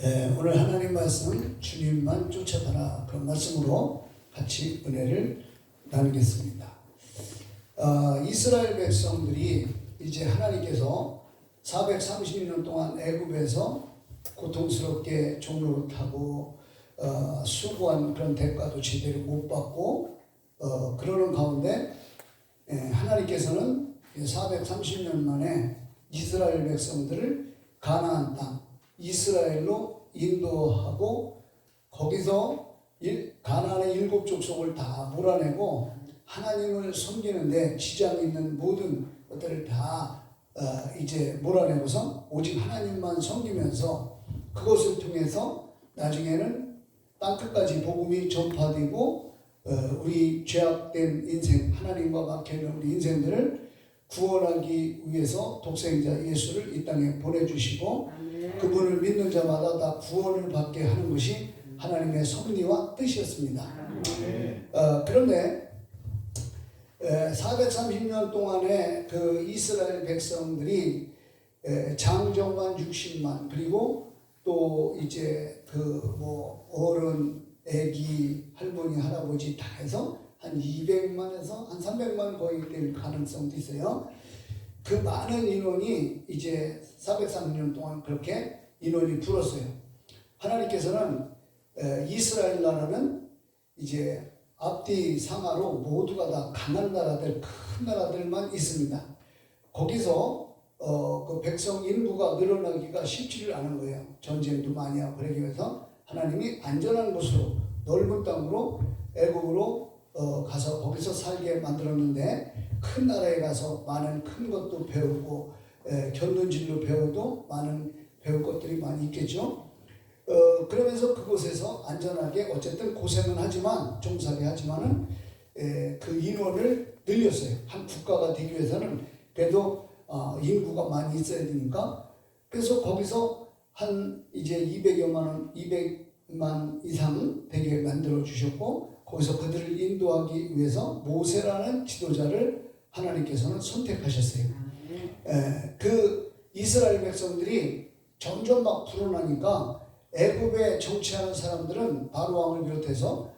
오늘 하나님 말씀 주님만 쫓아가라 그런 말씀으로 같이 은혜를 나누겠습니다. 이스라엘 백성들이 이제 하나님께서 430년 동안 애굽에서 고통스럽게 종로릇하고 수고한 그런 대가도 제대로 못 받고 그러는 가운데 하나님께서는 430년 만에 이스라엘 백성들을 가나안 땅 이스라엘로 인도하고 거기서 가나안의 7 족속을 다 몰아내고 하나님을 섬기는데 지장이 있는 모든 것들을 다 이제 몰아내고서 오직 하나님만 섬기면서 그것을 통해서 나중에는 땅끝까지 복음이 전파되고 우리 죄악된 인생 하나님과 막혀있는 우리 인생들을 구원하기 위해서 독생자 예수를 이 땅에 보내주시고 그분을 믿는 자마다 다 구원을 받게 하는 것이 하나님의 섭리와 뜻이었습니다. 그런데 430년 동안에 그 이스라엘 백성들이 장정만 60만 그리고 또 이제 그 뭐 어른, 애기, 할머니, 할아버지 다 해서 한 200만에서 한 300만 거의 될 가능성도 있어요. 그 많은 인원이 이제 430년 동안 그렇게 인원이 불었어요. 하나님께서는 이스라엘 나라는 이제 앞뒤 상하로 모두가 다 강한 나라들, 큰 나라들만 있습니다. 거기서 그 백성 인구가 늘어나기가 쉽지를 않은 거예요. 전쟁도 많이 하고 그러기 위해서 하나님이 안전한 곳으로 넓은 땅으로 애국으로 가서 거기서 살게 만들었는데 큰 나라에 가서 많은 큰 것도 배우고 견눈질로 배워도 많은 배울 것들이 많이 있겠죠. 그러면서 그곳에서 안전하게 어쨌든 고생은 하지만 종살이 하지만은 그 인원을 늘렸어요. 한 국가가 되기 위해서는 그래도 인구가 많이 있어야 되니까 그래서 거기서 한 이제 200만 이상 되게 만들어 주셨고 거기서 그들을 인도하기 위해서 모세라는 지도자를 하나님께서는 선택하셨어요. 그 이스라엘 백성들이 점점 막 불어나니까 애굽에 정치하는 사람들은 바로 왕을 비롯해서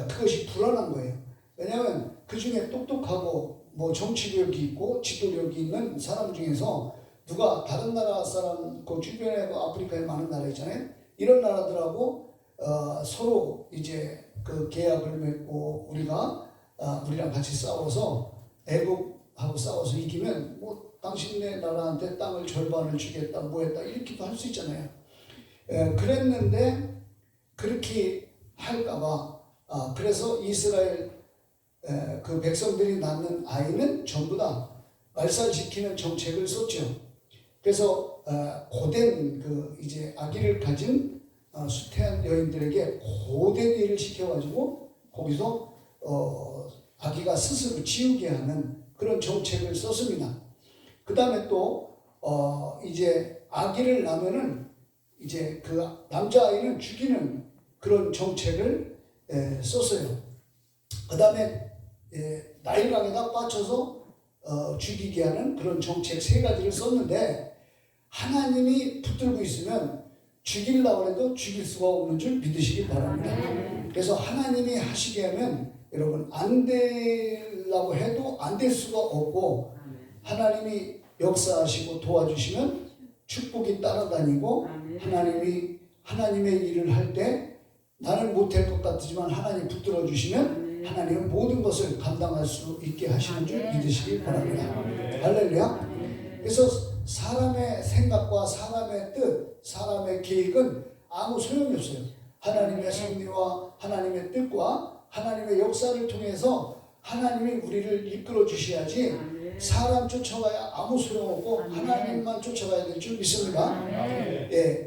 그것이 불안한 거예요. 왜냐하면 그 중에 똑똑하고 뭐 정치력이 있고 지도력이 있는 사람 중에서 누가 다른 나라 사람 그 주변에 아프리카에 많은 나라 있잖아요. 이런 나라들하고 서로 이제 그 계약을 맺고 우리랑 같이 싸워서 애굽하고 싸워서 이기면 뭐 당신네 나라한테 땅을 절반을 주겠다 뭐했다 이렇게도 할 수 있잖아요. 그랬는데 그렇게 할까봐 그래서 이스라엘 그 백성들이 낳는 아이는 전부 다 말살시키는 정책을 썼죠. 그래서 고된 그 이제 아기를 가진 수태한 여인들에게 고된 일을 시켜가지고 거기서 아기가 스스로 지우게 하는 그런 정책을 썼습니다. 그 다음에 또 이제 아기를 낳으면은 이제 그 남자아이는 죽이는 그런 정책을 썼어요. 그 다음에 나일강에다 빠쳐서 죽이게 하는 그런 정책 3가지를 썼는데 하나님이 붙들고 있으면 죽이려고 해도 죽일 수가 없는 줄 믿으시기 바랍니다. 그래서 하나님이 하시게 하면 여러분 안 되려고 해도 안 될 수가 없고 하나님이 역사하시고 도와주시면 축복이 따라다니고 하나님의 일을 할 때 나는 못할 것 같지만 하나님 붙들어 주시면 하나님은 모든 것을 감당할 수 있게 하시는 줄 믿으시기 바랍니다. 할렐루야. 그래서 사람의 생각과 사람의 뜻, 사람의 계획은 아무 소용이 없어요. 하나님의 섭리와 하나님의 뜻과 하나님의 역사를 통해서 하나님이 우리를 이끌어 주셔야지 사람 쫓아가야 아무 소용없고 하나님만 쫓아가야 될 줄 믿습니다.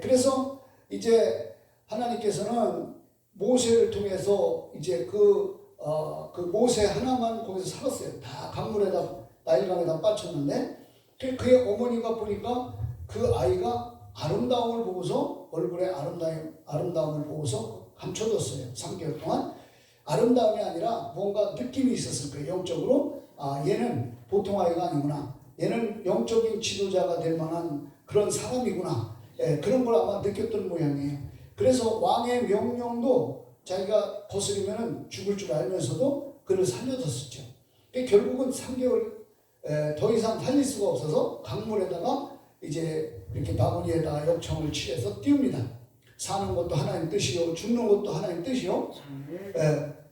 그래서 이제 하나님께서는 모세를 통해서 이제 그 모세 하나만 거기서 살았어요. 다 강물에다 나일강에다 빠졌는데 그의 어머니가 보니까 그 아이가 아름다움을 보고서 얼굴에 아름다움을 보고서 감춰뒀어요. 3개월 동안. 아름다움이 아니라 뭔가 느낌이 있었을 거예요. 영적으로 얘는 보통 아이가 아니구나. 얘는 영적인 지도자가 될 만한 그런 사람이구나. 그런 걸 아마 느꼈던 모양이에요. 그래서 왕의 명령도 자기가 거스르면 죽을 줄 알면서도 그를 살려줬었죠. 결국은 3개월 더 이상 살릴 수가 없어서 강물에다가 이제 이렇게 바구니에다가 역청을 칠해서 띄웁니다. 사는 것도 하나님 뜻이요, 죽는 것도 하나님 뜻이요.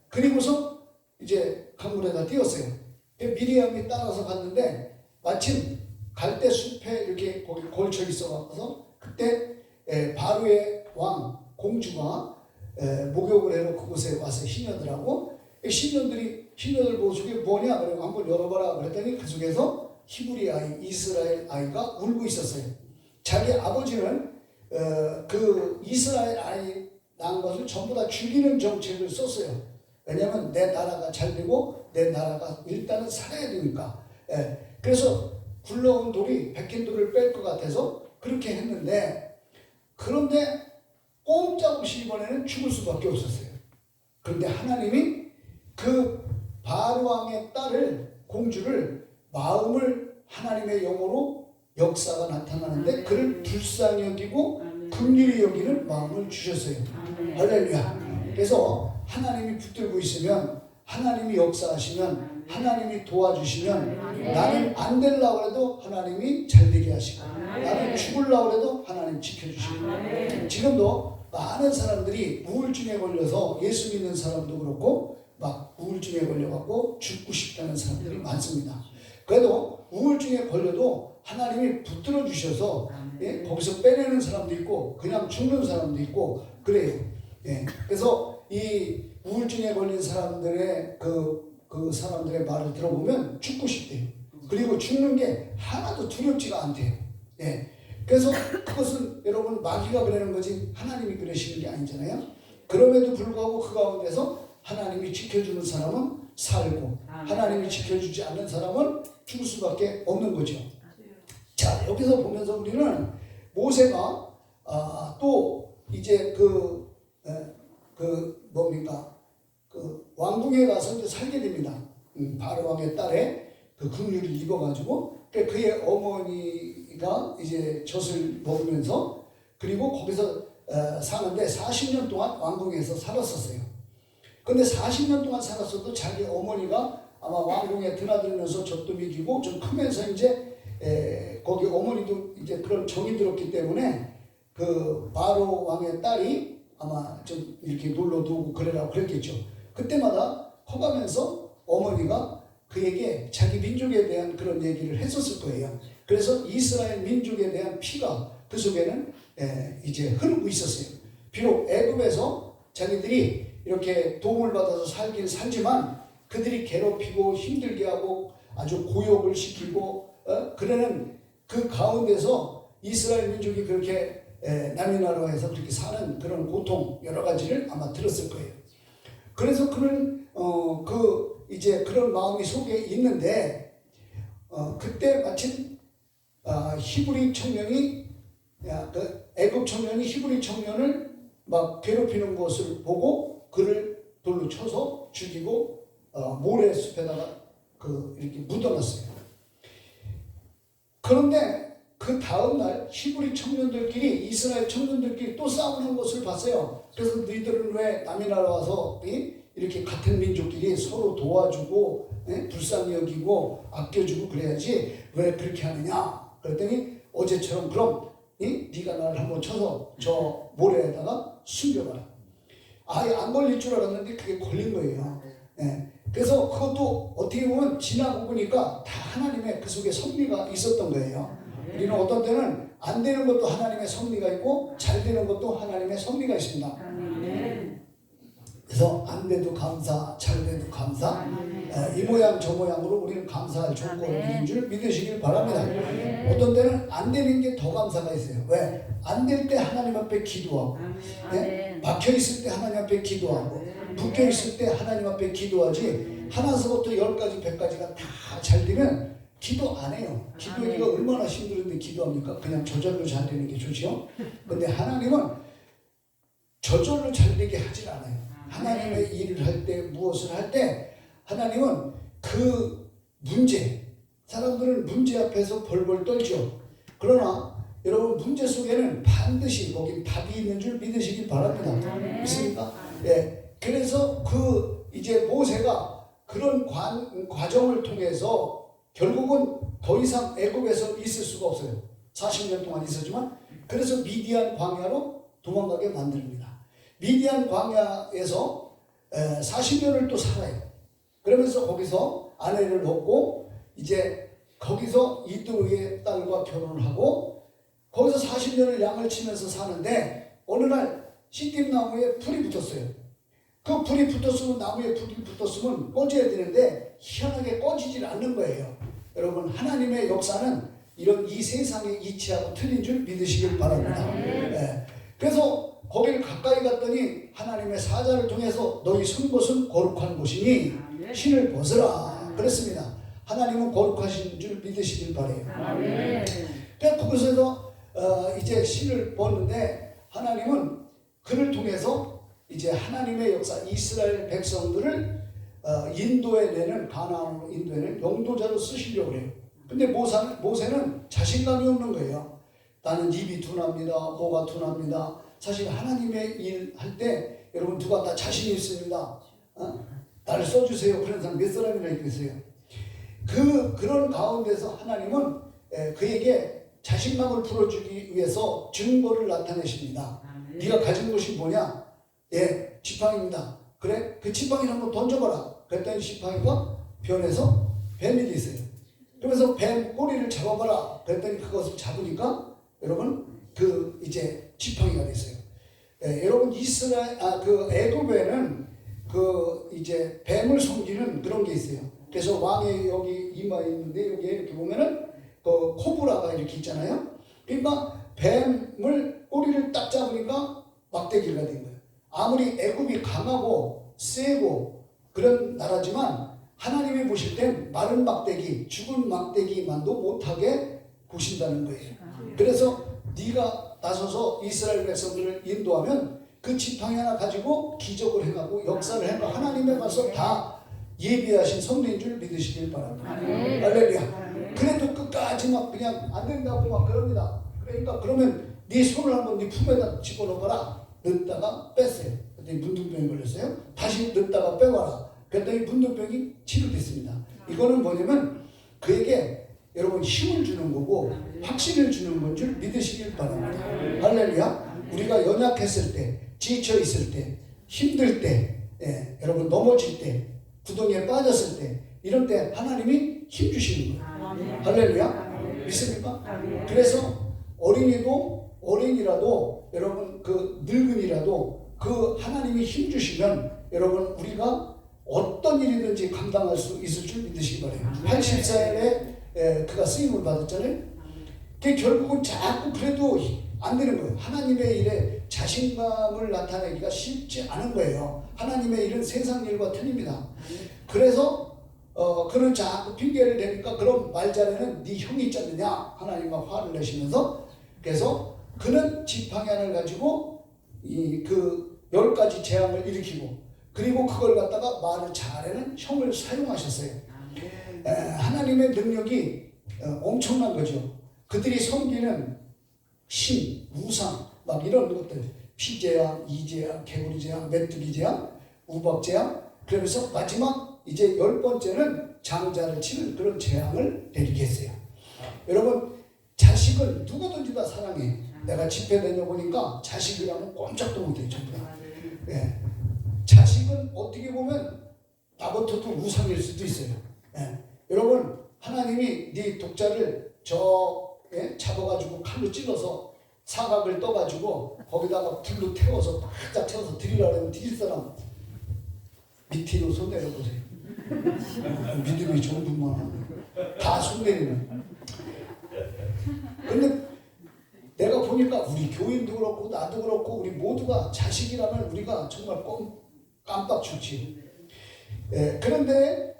그리고서 이제 강물에다 띄웠어요. 미리암이 따라서 갔는데 마침 갈대 숲에 이렇게 거기 걸쳐 있어서 그때 바로의 왕 공주가 목욕을 해로 그곳에 와서 시녀들하고 시녀들 보고 저게 뭐냐 그러고 한번 열어봐라 그랬더니 그 속에서 히브리 아이 이스라엘 아이가 울고 있었어요. 자기 아버지는 그 이스라엘 아이 낳은 것을 전부 다 죽이는 정책을 썼어요. 왜냐하면 내 나라가 잘 되고 내 나라가 일단은 살아야 되니까. 그래서 굴러온 돌이 베낀 돌을 뺄 것 같아서 그렇게 했는데, 그런데 꼼짝없이 이번에는 죽을 수밖에 없었어요. 그런데 하나님이 그 바로 왕의 딸을, 공주를, 마음을 하나님의 영으로 역사가 나타나는데 그를 불쌍히 여기고 긍휼히 여기는 마음을 주셨어요. 할렐루야. 그래서 하나님이 붙들고 있으면, 하나님이 역사하시면, 하나님이 도와주시면, 나는 안 되려고 해도 하나님이 잘 되게 하시고, 나는 죽으려고 해도 하나님 지켜주시고. 지금도 많은 사람들이 우울증에 걸려서, 예수 믿는 사람도 그렇고 막 우울증에 걸려갖고 죽고 싶다는 사람들이 많습니다. 그래도 우울증에 걸려도 하나님이 붙들어 주셔서 거기서 빼내는 사람도 있고 그냥 죽는 사람도 있고 그래요. 그래서 이 우울증에 걸린 사람들의 그 사람들의 말을 들어보면 죽고 싶대요. 그리고 죽는 게 하나도 두렵지가 않대요. 그래서 그것은 여러분 마귀가 그러는 거지 하나님이 그러시는 게 아니잖아요. 그럼에도 불구하고 그 가운데서 하나님이 지켜주는 사람은 살고, 하나님이 지켜주지 않는 사람은 죽을 수밖에 없는 거죠. 자, 여기서 보면서 우리는 모세가 또 이제 뭡니까? 그 왕궁에 가서 이제 살게 됩니다. 바로 왕의 딸의 그 긍휼을 입어가지고 그의 어머니가 이제 젖을 먹으면서 그리고 거기서 사는데 40년 동안 왕궁에서 살았었어요. 근데 40년 동안 살았어도 자기 어머니가 아마 왕궁에 드나들면서 젖도 먹이고 좀 크면서 이제 거기 어머니도 이제 그런 정이 들었기 때문에 그 바로 왕의 딸이 아마 좀 이렇게 놀러도 오고 그래라고 그랬겠죠. 그때마다 커가면서 어머니가 그에게 자기 민족에 대한 그런 얘기를 했었을 거예요. 그래서 이스라엘 민족에 대한 피가 그 속에는 이제 흐르고 있었어요. 비록 애굽에서 자기들이 이렇게 도움을 받아서 살긴 살지만 그들이 괴롭히고 힘들게 하고 아주 고욕을 시키고 그러는 그 가운데서 이스라엘 민족이 그렇게 남의 나라에서 그렇게 사는 그런 고통 여러 가지를 아마 들었을 거예요. 그래서 그는 이제 그런 마음이 속에 있는데 그때 마침 히브리 청년이 그 애굽 청년이 히브리 청년을 막 괴롭히는 것을 보고 그를 돌로 쳐서 죽이고 모래숲에다가 이렇게 묻어놨어요. 그런데 그 다음날 히브리 청년들끼리 이스라엘 청년들끼리 또 싸우는 것을 봤어요. 그래서 너희들은 왜 남의 나라 와서 이렇게 같은 민족끼리 서로 도와주고 불쌍히 여기고 아껴주고 그래야지 왜 그렇게 하느냐 그랬더니 어제처럼 그럼 네가 나를 한번 쳐서 저 모래에다가 숨겨봐라. 아예 안 걸릴 줄 알았는데 그게 걸린 거예요. 그래서 그것도 어떻게 보면 지나고 보니까 다 하나님의 그 속에 섭리가 있었던 거예요. 우리는 어떤 때는 안 되는 것도 하나님의 섭리가 있고 잘 되는 것도 하나님의 섭리가 있습니다. 그래서 안 돼도 감사, 잘 돼도 감사, 이 모양 저 모양으로 우리는 감사할 조건인 줄 믿으시길 바랍니다. 어떤 때는 안 되는 게 더 감사가 있어요. 왜? 안 될 때 하나님 앞에 기도하고, 막혀있을 때 하나님 앞에 기도하고, 묶여있을 때 하나님 앞에 기도하지, 하나서부터 10가지, 100가지가 다 잘 되면 기도 안 해요. 기도하기가 얼마나 힘들은데 기도합니까? 그냥 저절로 잘 되는 게 좋죠. 근데 하나님은 저절로 잘 되게 하질 않아요. 하나님의 일을 할 때, 무엇을 할 때 하나님은 그 문제, 사람들은 문제 앞에서 벌벌 떨죠. 그러나 여러분 문제 속에는 반드시 거기 답이 있는 줄 믿으시기 바랍니다. 믿습니까? 예. 그래서 그 이제 모세가 그런 과정을 통해서 결국은 더 이상 애굽에서 있을 수가 없어요. 40년 동안 있었지만 그래서 미디안 광야로 도망가게 만듭니다. 미디안 광야에서 40년을 또 살아요. 그러면서 거기서 아내를 얻고 이제 거기서 이뚜의 딸과 결혼을 하고 거기서 40년을 양을 치면서 사는데 어느 날 시딤 나무에 불이 붙었어요. 그 불이 붙었으면 나무에 불이 붙었으면 꺼져야 되는데 희한하게 꺼지질 않는 거예요. 여러분 하나님의 역사는 이런 이 세상의 이치하고 틀린 줄 믿으시길 바랍니다. 네. 그래서 거기를 가까이 갔더니 하나님의 사자를 통해서 너희 선 곳은 거룩한 곳이니 신을 벗으라 그랬습니다. 하나님은 거룩하신 줄 믿으시길 바래요. 그래서 그곳에서 이제 신을 벗는데 하나님은 그를 통해서 이제 하나님의 역사 이스라엘 백성들을 인도해내는 가나안으로 인도해내는 용도자로 쓰시려고 그래요. 근데 모세는 자신감이 없는 거예요. 나는 입이 둔합니다. 뭐가 둔합니다. 사실 하나님의 일 할 때 여러분 누가 다 자신이 있습니다. 나를 써주세요. 그런 사람 몇 사람이나 있겠어요. 그런 가운데서 하나님은 그에게 자신감을 풀어주기 위해서 증거를 나타내십니다. 네가 가진 것이 뭐냐? 예, 지팡이입니다. 그래? 그 지팡이를 한번 던져봐라. 그랬더니 지팡이가 변해서 뱀이 있어요. 그러면서 뱀 꼬리를 잡아봐라. 그랬더니 그것을 잡으니까 여러분 그 이제 지팡이가 됐어요. 예, 여러분 그 애굽에는 그 이제 뱀을 섬기는 그런 게 있어요. 그래서 왕의 여기 이마에 있는데 여기에 이렇게 보면은 그 코브라가 이렇게 있잖아요. 그러니까 뱀을 꼬리를 딱 잡으니까 막대기가 된 거예요. 아무리 애굽이 강하고 세고 그런 나라지만 하나님이 보실 땐 마른 막대기, 죽은 막대기만도 못하게 보신다는 거예요. 그래서 네가 나서서 이스라엘 백성들을 인도하면 그 지팡이 하나 가지고 기적을 행하고 역사를 행하고 하나님의 가서 다 예비하신 성도인 줄 믿으시길 바랍니다. 할렐루야. 그래도 끝까지 막 그냥 안 된다고 막 그럽니다. 그러니까 그러면 네 손을 한번 네 품에다 집어넣어봐라. 넣다가 뺐어요. 그랬더니 문둥병이 걸렸어요. 다시 넣다가 빼봐라. 그랬더니 문둥병이 치료됐습니다. 이거는 뭐냐면 그에게 여러분 힘을 주는 거고 확신을 주는 건 줄 믿으시길 바랍니다. 할렐루야. 우리가 연약했을 때, 지쳐 있을 때, 힘들 때, 여러분 넘어질 때, 구덩이에 빠졌을 때, 이런 때 하나님이 힘 주시는 거예요. 할렐루야. 믿습니까? 그래서 어린이라도 여러분 그 늙은이라도 그 하나님이 힘 주시면 여러분 우리가 어떤 일이든지 감당할 수 있을 줄 믿으시기 바래요. 84일에 그가 쓰임을 받았잖아요. 그게 결국은 자꾸 그래도 안 되는 거예요. 하나님의 일에 자신감을 나타내기가 쉽지 않은 거예요. 하나님의 일은 세상 일과 틀립니다. 그래서 그는 자꾸 핑계를 대니까 그럼 말자에는 네 형이 있지 않느냐 하나님과 화를 내시면서 그래서 그는 지팡이 하나를 가지고 그 10가지 재앙을 일으키고 그리고 그걸 갖다가 말을 잘하는 형을 사용하셨어요. 하나님의 능력이 엄청난 거죠. 그들이 섬기는 신, 우상 막 이런 것들 피재앙, 이재앙, 개구리재앙, 메뚜기재앙, 우박재앙 그러면서 마지막 이제 10번째는 장자를 치는 그런 재앙을 내리게 했어요. 여러분 자식을 누구든지 다 사랑해. 내가 집회 다녀보니까 자식이라면 꼼짝도 못해요. 전부 다. 예. 자식은 어떻게 보면 나부터도 우상일 수도 있어요. 예. 여러분 하나님이 네 독자를 잡아가지고 칼로 찔러서 사각을 떠가지고 거기다가 불로 태워서 바짝 태워서 드리라고 하면 드릴 사람 밑으로 손 내려보세요. 믿음이 좋은 분만 다 손 내리는. 근데 내가 보니까 우리 교인도 그렇고 나도 그렇고 우리 모두가 자식이라면 우리가 정말 깜빡 좋지. 그런데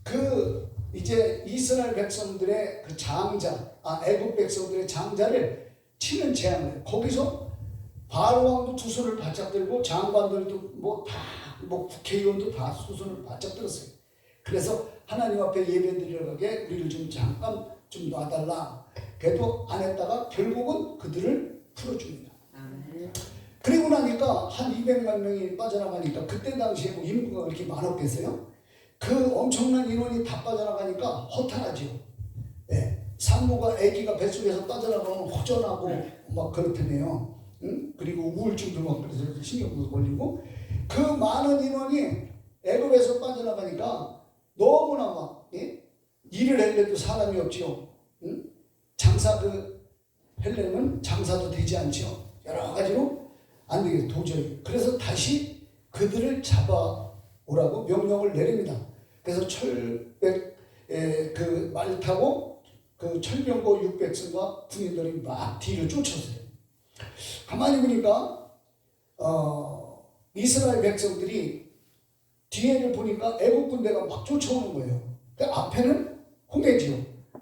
그 이제 이스라엘 백성들의 그 애굽 백성들의 장자를 치는 재앙을 거기서 바알 왕도 두 손을 바짝 들고 장관들도 국회의원도 다 두 손을 바짝 들었어요. 그래서 하나님 앞에 예배드리러 가게 우리를 좀 잠깐 좀 놔달라. 그래도 안 했다가 결국은 그들을 풀어줍니다. 그리고 나니까 한 200만 명이 빠져나가니까 그때 당시에 뭐 인구가 그렇게 많았겠어요? 그 엄청난 인원이 다 빠져나가니까 허탈하죠. 예. 산모가 아기가 뱃속에서 빠져나가면 허전하고 막 그렇다네요. 응? 그리고 우울증도 막 그래서 신경도 걸리고 그 많은 인원이 애굽에서 빠져나가니까 너무나 막 예? 일을 하려도 사람이 없지요. 응? 장사 하려면 장사도 되지 않죠. 여러 가지로 안 되겠어요. 도저히. 그래서 다시 그들을 잡아오라고 명령을 내립니다. 그래서 그 말 타고 그 철병거 600승과 군인들이 막 뒤를 쫓았어요. 가만히 보니까 이스라엘 백성들이 뒤에를 보니까 애국 군대가 막 쫓아오는 거예요. 그러니까 앞에는 홍해지요.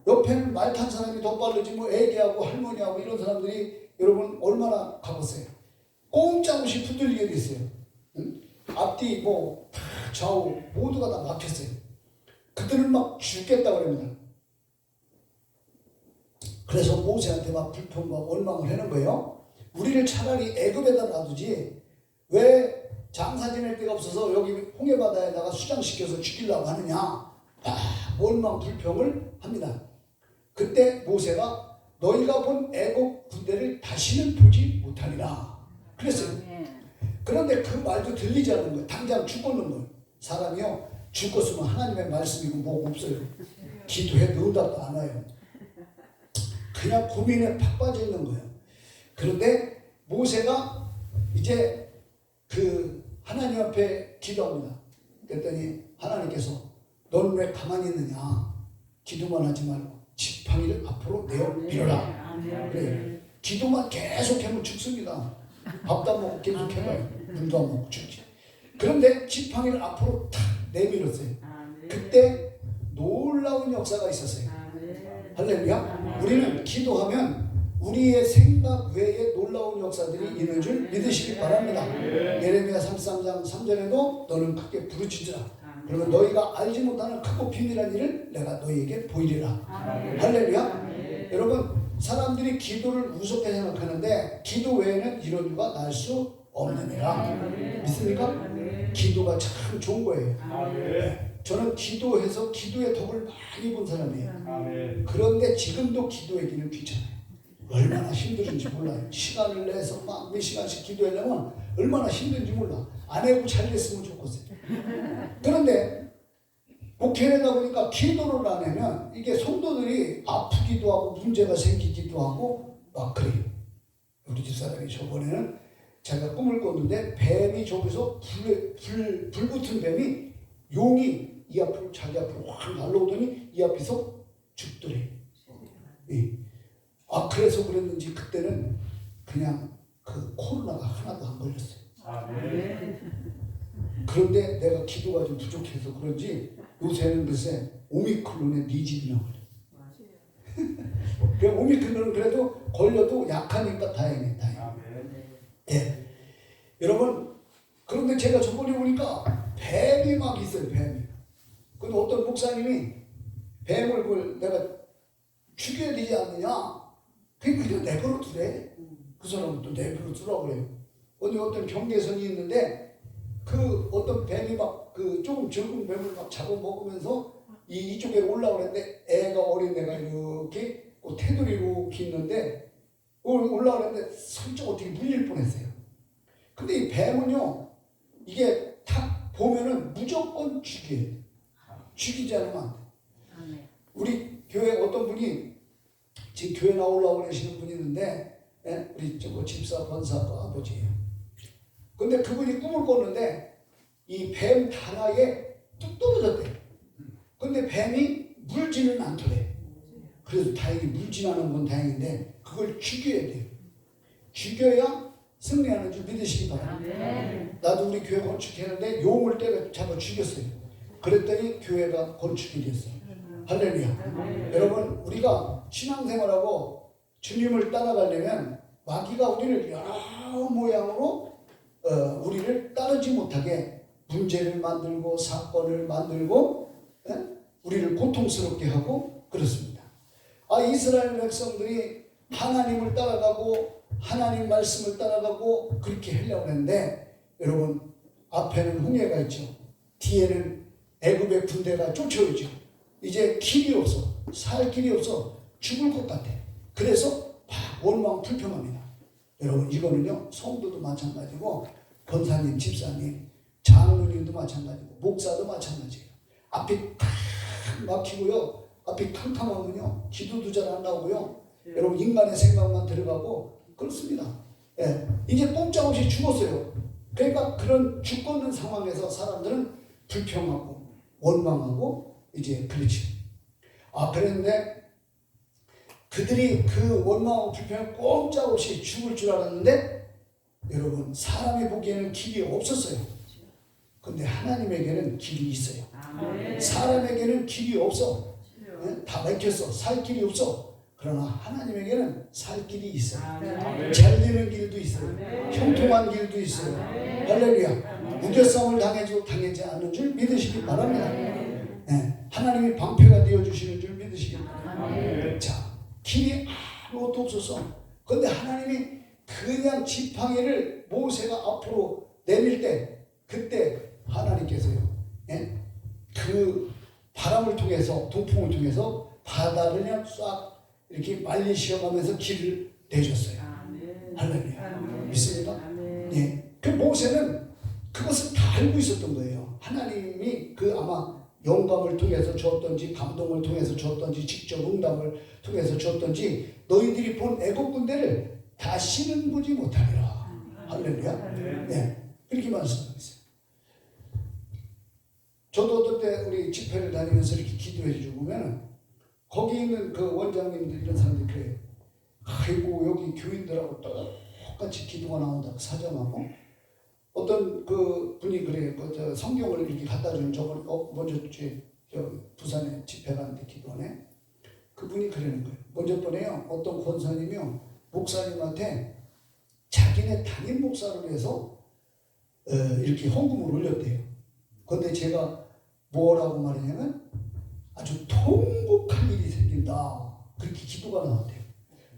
옆에는 말 탄 사람이 더 빠르지 뭐 애기하고 할머니하고 이런 사람들이 여러분 얼마나 가봤어요. 꼼짝없이 붙들리게 됐어요. 응? 앞뒤 뭐 좌우 모두가 다 막혔어요. 그들은 막 죽겠다고 합니다. 그래서 모세한테 막 불평과 원망을 하는 거예요. 우리를 차라리 애굽에다 놔두지 왜 장사 지낼 데가 없어서 여기 홍해바다에다가 수장시켜서 죽이려고 하느냐. 원망 불평을 합니다. 그때 모세가 너희가 본 애굽 군대를 다시는 보지 못하리라 그랬어요. 그런데 그 말도 들리지 않는 거예요. 당장 죽었는 거예요. 사람이요 죽었으면 하나님의 말씀이고 뭐가 없어요. 기도해도 응답도 안 와요. 그냥 고민에 팍 빠져 있는 거예요. 그런데 모세가 이제 그 하나님 앞에 기도합니다. 그랬더니 하나님께서 넌 왜 가만히 있느냐. 기도만 하지 말고 지팡이를 앞으로 내어 밀어라. 그래요. 기도만 계속 하면 죽습니다. 밥도 안 먹고 계속 해봐요. 물도 안 먹고 죽지. 그런데 지팡이를 앞으로 탁 내밀었어요. 그때 놀라운 역사가 있었어요. 할렐루야. 우리는 기도하면 우리의 생각 외에 놀라운 역사들이 있는 줄 믿으시기 바랍니다. 예레미야 33장 3절에도 너는 크게 부르짖으라. 그러면 너희가 알지 못하는 크고 비밀한 일을 내가 너희에게 보이리라. 할렐루야. 여러분 사람들이 기도를 우습게 생각하는데 기도 외에는 이런 일과 날 수 없느니라. 믿습니까? 기도가 참 좋은 거예요. 저는 기도해서 기도의 덕을 많이 본 사람이에요. 그런데 지금도 기도하기는 귀찮아요. 얼마나 힘든지 몰라요. 시간을 내서 막 몇 시간씩 기도하려면 얼마나 힘든지 몰라. 안 해고 잘 됐으면 좋겠어요. 그런데 목회하다 보니까 기도를 안 하면 이게 성도들이 아프기도 하고 문제가 생기기도 하고 막 그래요. 우리 집사람이 저번에는 제가 꿈을 꿨는데 뱀이 저기서 불 붙은 뱀이 용이 이 앞으로 자기 앞으로 확 날라오더니 이 앞에서 죽더래. 예. 그래서 그랬는지 그때는 그냥 그 코로나가 하나도 안 걸렸어요. 그런데 내가 기도가 좀 부족해서 그런지 요새는 글쎄 오미크론에 네 집이나 걸려. 오미크론은 그래도 걸려도 약하니까 다행이에요. 예. 여러분 그런데 제가 저번에 보니까 뱀이 막 있어요. 뱀이. 근데 어떤 목사님이 뱀을 내가 죽여야 되지 않느냐. 그냥 내버려 두래. 그 사람은 또 내버려 두라고 그래요. 어떤 경계선이 있는데 그 어떤 뱀이 막 그 조금 적은 뱀을 막 잡아먹으면서 이쪽에 올라오는데 애가 어린 애가 이렇게 테두리로 있는데 올라오는데 슬쩍 어떻게 물릴 뻔했어요. 근데 이 뱀은요 이게 딱 보면은 무조건 죽여야 돼. 죽이지 않으면 안 돼. 우리 교회 어떤 분이 지금 교회 나오려고 하시는 분이 있는데 우리 집사 권사가 아버지예요. 근데 그분이 꿈을 꿨는데 이 뱀 다라에 뚝 떨어졌대요. 근데 뱀이 물지는 않더래. 그래서 다행히 물진 않은 건 다행인데 그걸 죽여야 돼요. 죽여야 승리하는 줄 믿으시기 바랍니다. 나도 우리 교회 건축했는데 용을 때려 잡아 죽였어요. 그랬더니 교회가 건축이 됐어요. 할렐루야. 여러분 우리가 신앙생활하고 주님을 따라가려면 마귀가 우리를 여러 모양으로 우리를 따르지 못하게 문제를 만들고 사건을 만들고 우리를 고통스럽게 하고 그렇습니다. 이스라엘 백성들이 하나님을 따라가고 하나님 말씀을 따라가고 그렇게 하려고 했는데 여러분 앞에는 홍해가 있죠. 뒤에는 애굽의 군대가 쫓아오죠. 이제 길이 없어. 살 길이 없어. 죽을 것 같아. 그래서 원망 불평합니다. 여러분 이거는요 성도도 마찬가지고 권사님, 집사님, 장로님도 마찬가지고 목사도 마찬가지예요. 앞이 탁 막히고요. 앞이 캄캄하면요 기도도 잘 안 나오고요. 여러분 인간의 생각만 들어가고 그렇습니다. 예, 이제 꼼짝없이 죽었어요. 그러니까 그런 죽고 있는 상황에서 사람들은 불평하고 원망하고 이제 그렇지. 그랬는데 그들이 그 원망하고 불평을 꼼짝없이 죽을 줄 알았는데 여러분 사람이 보기에는 길이 없었어요. 근데 하나님에게는 길이 있어요. 사람에게는 길이 없어. 다 막혔어. 살 길이 없어. 그러나 하나님에게는 살 길이 있어요. 잘 되는 길도 있어요. 형통한 길도 있어요. 할렐루야. 무결성을 당하지 않는 줄 믿으시기 바랍니다. 하나님이 방패가 되어주시는 줄 믿으시기 바랍니다. 자, 길이 아무것도 없어서 근데 하나님이 그냥 지팡이를 모세가 앞으로 내밀 때 그때 하나님께서요 그 바람을 통해서 동풍을 통해서 바다를 그냥 싹 이렇게 말리시어가면서 길을 내줬어요. 할렐루야. 믿습니까? 예. 그 모세는 그것을 다 알고 있었던 거예요. 하나님이 그 아마 영감을 통해서 줬던지 감동을 통해서 줬던지 직접 응답을 통해서 줬던지 너희들이 본 애국 군대를 다시는 보지 못하리라. 할렐루야. 네. 그렇게 말씀하셨어요. 저도 어떨 때 우리 집회를 다니면서 이렇게 기도해 주고 보면 거기 있는 그 원장님들 이런 사람들이 그래요. 아이고 여기 교인들하고 똑같이 기도가 나온다고 사정하고 어떤 그 분이 그래요. 그 성경을 이렇게 갖다 준 저번 먼저 저 부산에 집회 가는데 기도하네. 그분이 그러는 거예요. 먼저 번에요. 어떤 권사님이요 목사님한테 자기네 담임 목사를 위해서 이렇게 헌금을 올렸대요. 그런데 제가 뭐라고 말하냐면 아주 통곡할 일이 생긴다. 그렇게 기도가 나왔대요.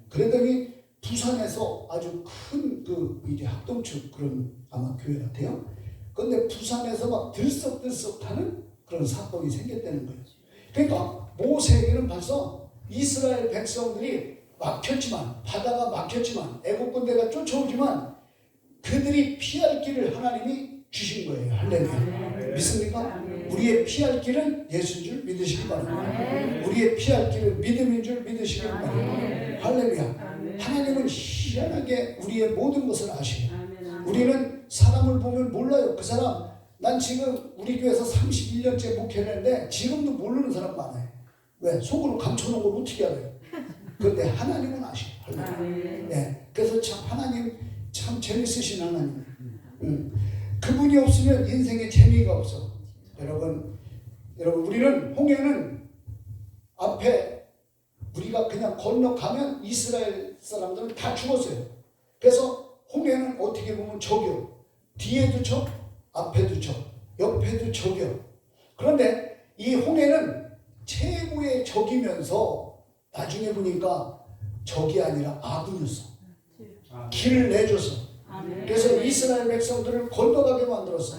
그랬더니 부산에서 아주 큰 그 이제 합동측 그런 아마 교회 같아요. 그런데 부산에서 막 들썩들썩하는 그런 사건이 생겼다는 거예요. 그러니까 모세에게는 벌써 이스라엘 백성들이 막혔지만 바다가 막혔지만 애국 군대가 쫓아오지만 그들이 피할 길을 하나님이 주신 거예요. 할렐루야. 믿습니까? 우리의 피할 길은 예수인 줄 믿으시기 바랍니다. 우리의 피할 길은 믿음인 줄 믿으시기 바랍니다. 할렐루야. 하나님은 희한하게 우리의 모든 것을 아셔요. 우리는 사람을 보면 몰라요. 그 사람 난 지금 우리 교회에서 31년째 목회를 했는데 지금도 모르는 사람 많아요. 왜? 속으로 감춰놓은 걸 어떻게 알아요? 그런데 하나님은 아셔요. 할렐루야. 네. 그래서 참 하나님 참 재밌으신 하나님. 그분이 없으면 인생에 재미가 없어. 여러분 우리는 홍해는 앞에 우리가 그냥 건너가면 이스라엘 사람들은 다 죽었어요. 그래서 홍해는 어떻게 보면 적이요. 뒤에도 적, 앞에도 적, 옆에도 적이요. 그런데 이 홍해는 최고의 적이면서 나중에 보니까 적이 아니라 아군이었어. 길을 내줘서. 그래서 이스라엘 백성들을 건너가게 만들었어.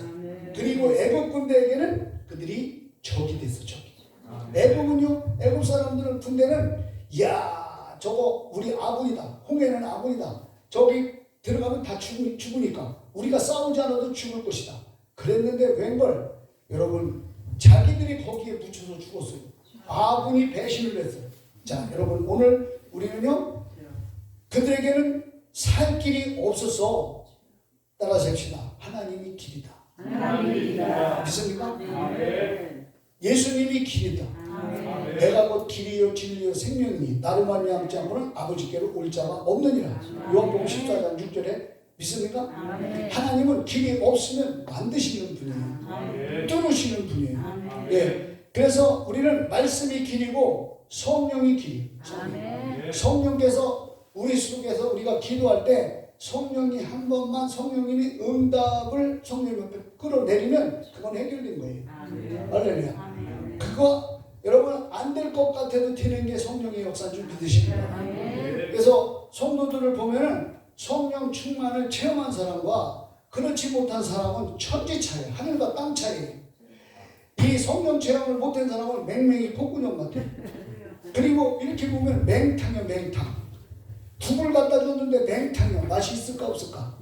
그리고 애국 군대에게는 그들이 적이 됐어. 적이. 애국은요, 애국 사람들은 군대는 야 저거 우리 아군이다. 홍해는 아군이다. 저기 들어가면 다 죽으니까 우리가 싸우지 않아도 죽을 것이다. 그랬는데 웬걸 여러분 자기들이 거기에 묻혀서 죽었어요. 아군이 배신을 했어요. 자 여러분 오늘 우리는요 그들에게는 살 길이 없어서 따라서 합시다. 하나님이 길이다. 하나님이다. 믿습니까? 아멘. 예수님이 길이다. 아멘. 내가 곧 길이요 진리요 생명이니 나로 말미암지 않고는 아버지께로 올 자가 없느니라. 요한복음 14장 6절에 믿습니까? 아멘. 하나님은 길이 없으면 만드시는 분이에요. 아멘. 뚫으시는 분이에요. 아멘. 예. 그래서 우리는 말씀이 길이고 성령이 길이. 성령께서 우리 속에서 우리가 기도할 때 성령이 한 번만 성령님이 성령님 앞에 끌어내리면 그건 해결된 거예요. 할렐루야. 그거 여러분 안 될 것 같아도 되는 게 성령의 역사인 줄 믿으시기 바랍니다. 그래서 성도들을 보면은 성령 충만을 체험한 사람과 그렇지 못한 사람은 천지 차이, 하늘과 땅 차이. 이 성령 체험을 못한 사람은 맹맹이 콧구녕 같아. 그리고 이렇게 보면 맹탕이야, 맹탕. 국을 갖다 줬는데 맹탕이야. 맛이 있을까 없을까?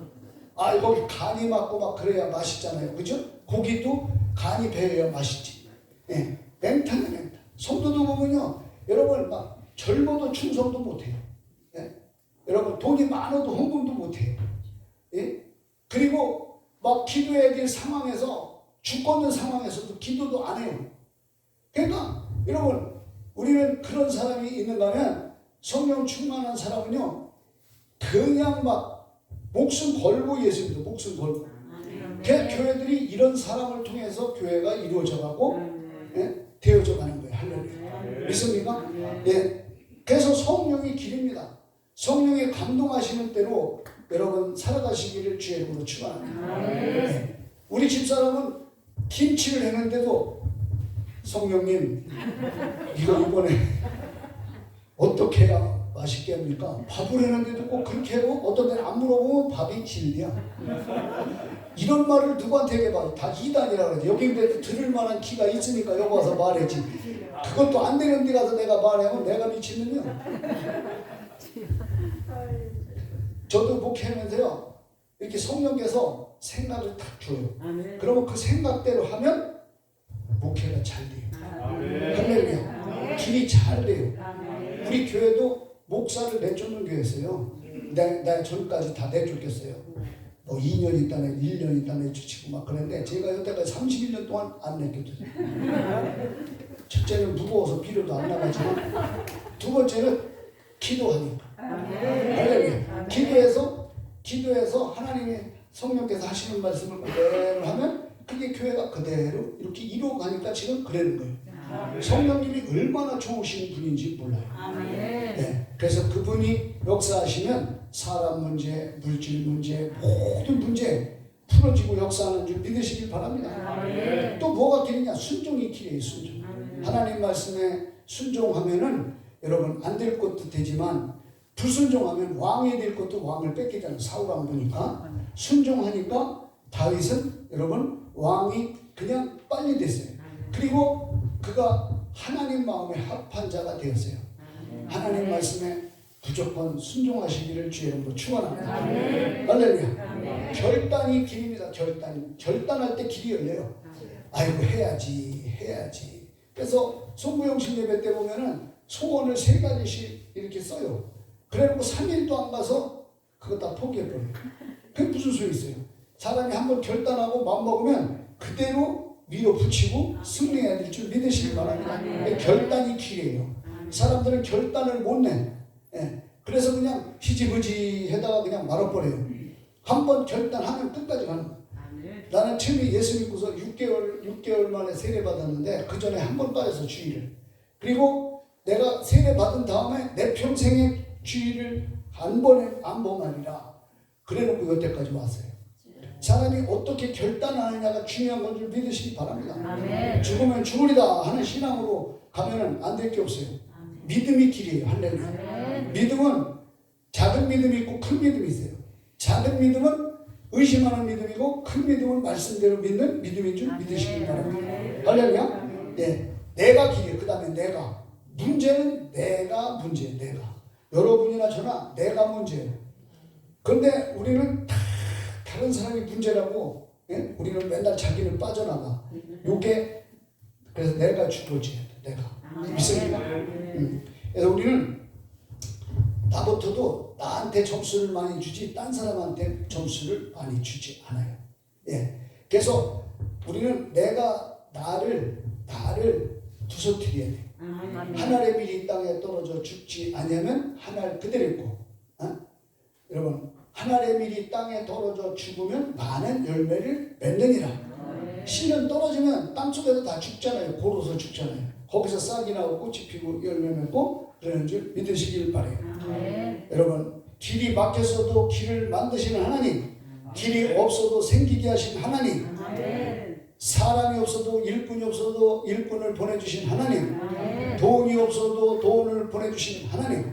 아, 거기 간이 맞고 막 그래야 맛있잖아요. 그죠? 고기도 간이 배어야 맛있지. 예, 맹탕이야, 맹탕. 성도도 보면요, 여러분 막 젊어도 충성도 못해요. 예? 여러분 돈이 많아도 헌금도 못해요. 예? 그리고 막 기도해야 될 상황에서 죽겠는 상황에서도 기도도 안 해요. 그러니까 여러분 우리는 그런 사람이 있는가 하면 성령 충만한 사람은요 그냥 막 목숨 걸고 예수 믿어. 목숨 걸고. 그 교회들이 이런 사람을 통해서 교회가 이루어져가고 예? 되어져 가는 거예요. 할렐루야. 믿습니까? 예. 그래서 성령이 길입니다. 성령이 감동하시는 대로 여러분 살아가시기를 주의 이름으로 축원합니다. 네. 우리 집사람은 김치를 했는데도 성령님 이거 이번에 어떻게 해야 맛있게 합니까? 밥을 했는데도 꼭 그렇게 하고 어떤 데는 안 물어보면 밥이 진리야. 이런 말을 누구한테 해봐. 다 이단이라고 그러지. 여기 근데 들을 만한 키가 있으니까 여기 와서 말해지. 그것도 안 되는 데 가서 내가 말하면 내가 미치면요. 저도 목회하면서요. 이렇게 성령께서 생각을 딱 줘요. 그러면 그 생각대로 하면 목회가 잘 돼요. 할렐루야. 길이 잘 돼요. 우리 교회도 목사를 내쫓는 교회였어요. 나 전까지 다 내쫓겠어요. 뭐 2년 있다 내 1년 있다 내쫓고 막 그랬는데 제가 여태까지 31년 동안 안 내쫓았어요. 첫째는 무거워서 비료도 안 나가지만 두 번째는 기도하니까. 할렐루야. 기도해서 하나님의 성령께서 하시는 말씀을 그대로 하면 그게 교회가 그대로 이렇게 이루어가니까 지금 그러는 거예요. 성령님이 얼마나 좋으신 분인지 몰라요. 네. 그래서 그분이 역사하시면 사람 문제, 물질 문제, 모든 문제 풀어지고 역사하는 줄 믿으시길 바랍니다. 또 뭐가 길이냐? 순종이 길이에요. 순종. 하나님 말씀에 순종하면은 여러분 안 될 것도 되지만 불순종하면 왕이 될 것도 왕을 뺏기잖아요. 사울 왕 보니까 순종하니까 다윗은 여러분 왕이 그냥 빨리 됐어요. 그리고 그가 하나님 마음에 합한 자가 되었어요. 하나님 말씀에 무조건 순종하시기를 주의 이름으로 축원합니다. 할렐루야. 결단이 길입니다. 결단할 때 길이 열려요. 아이고 해야지. 그래서 송구영신 예배 때 보면은 소원을 3가지씩 이렇게 써요. 그래놓고 3일도 안 가서 그거 다 포기해버려요. 그게 무슨 소리 있어요? 사람이 한번 결단하고 마음먹으면 그대로 밀어붙이고 승리해야 될 줄 믿으시기 바랍니다. 결단이 길이에요. 사람들은 결단을 못 내. 예. 그래서 그냥 희지부지 해다가 그냥 말아버려요. 한번 결단하면 끝까지 가는 거예요. 나는 처음에 예수 믿고서 6개월 만에 세례 받았는데 그 전에 한 번 빠져서 주의를. 그리고 내가 세례 받은 다음에 내 평생에 주의를 안 범하리라. 그래놓고 여태까지 왔어요. 사람이 어떻게 결단하느냐가 중요한 건 줄 믿으시기 바랍니다. 죽으면 죽으리다 하는 신앙으로 가면은 안 될 게 없어요. 믿음이 길이에요. 할렐루야. 믿음은 작은 믿음이 있고 큰 믿음이 있어요. 작은 믿음은 의심하는 믿음이고 큰 믿음은 말씀대로 믿는 믿음인 줄 믿으시기 바랍니다. 할렐루야. 네, 내가 길이에요. 그 다음에 내가. 문제는 내가 문제예요. 내가. 여러분이나 저나 내가 문제예요. 그런데 우리는 다른 사람이 문제라고 예? 우리는 맨날 자기는 빠져나가. 요게 그래서 내가 주도지어야 돼. 내가. 믿습니다. 그래서 우리는 나부터도 나한테 점수를 많이 주지 딴 사람한테 점수를 많이 주지 않아요. 예. 그래서 우리는 내가 나를 부서뜨려야 돼. 하늘의 밀이 땅에 떨어져 죽지 아니하면 하늘 그대로 있고, 여러분 하늘의 밀이 땅에 떨어져 죽으면 많은 열매를 맺느니라. 씨는 떨어지면 땅속에서 다 죽잖아요. 고로서 죽잖아요. 거기서 싹이 나고 꽃이 피고 열매 맺고 그러는 줄 믿으시길 바래요. 여러분 길이 막혔어도 길을 만드시는 하나님, 길이 없어도 생기게 하신 하나님, 사람이 없어도 일꾼이 없어도 일꾼을 보내주신 하나님, 돈이 없어도 돈을 보내주신 하나님.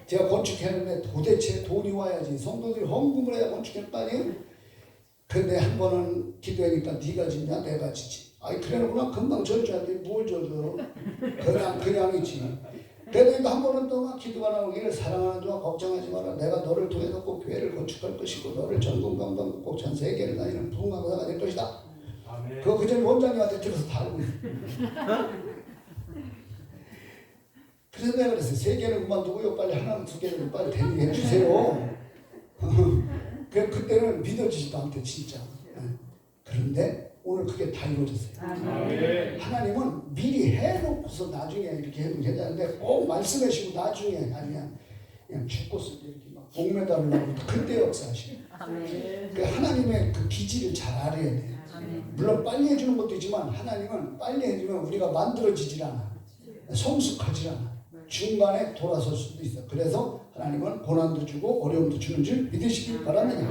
제가 건축했는데 도대체 돈이 와야지, 성도들이 헌금을 해야 건축할 거 아니에요? 근데 한 번은 기도하니까 네가 짓냐 내가 짓지. 아이 그래놓고나 금방 절주한데 뭘 절줘. 그냥 있지. 그래도 한 번은 또 막 기도가 나오기를 사랑하는 동안 걱정하지 마라. 내가 너를 통해서 꼭 교회를 건축할 것이고 너를 전국 방방 꼭 전 세계를 다니는 부흥강사가 될 것이다. 그거 그전에 원장님한테 들어서 다 알고 있어. 그래서 내가 그랬어요. 세 개는 그만두고요. 빨리 하나는 두 개는 빨리 되게 해주세요. 그때는 믿어지지도 않대 진짜. 그런데 오늘 그게 다 이루어졌어요. 하나님은 미리 해놓고서 나중에 이렇게 해도 되는데 꼭 말씀하시고 나중에 아니야 그냥 죽었을 때 이렇게 막 목매달으려고 그때 역사하시고. 그 하나님의 그 기질을 잘 알아야 돼. 물론 빨리 해주는 것도 있지만 하나님은 빨리 해주면 우리가 만들어지질 않아. 성숙하지 않아. 중간에 돌아설 수도 있어. 그래서 하나님은 고난도 주고 어려움도 주는 줄 믿으시길 바랍니다.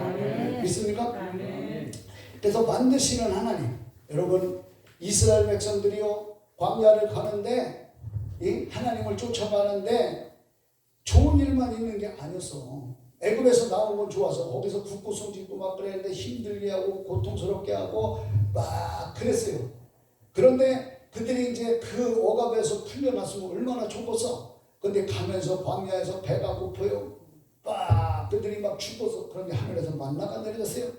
믿습니까? 그래서 만드시는 하나님. 여러분 이스라엘 백성들이요 광야를 가는데 이 하나님을 쫓아가는데 좋은 일만 있는 게 아니었어. 애굽에서 나온 건 좋아서 거기서 북구성 짓고 막 그랬는데 힘들게 하고 고통스럽게 하고 막 그랬어요. 그런데 그들이 이제 그 억압에서 풀려났으면 얼마나 좋겠어. 근데 가면서 광야에서 배가 고파요. 막 그들이 막 죽어서. 그런데 하늘에서 만나가 내려졌어요.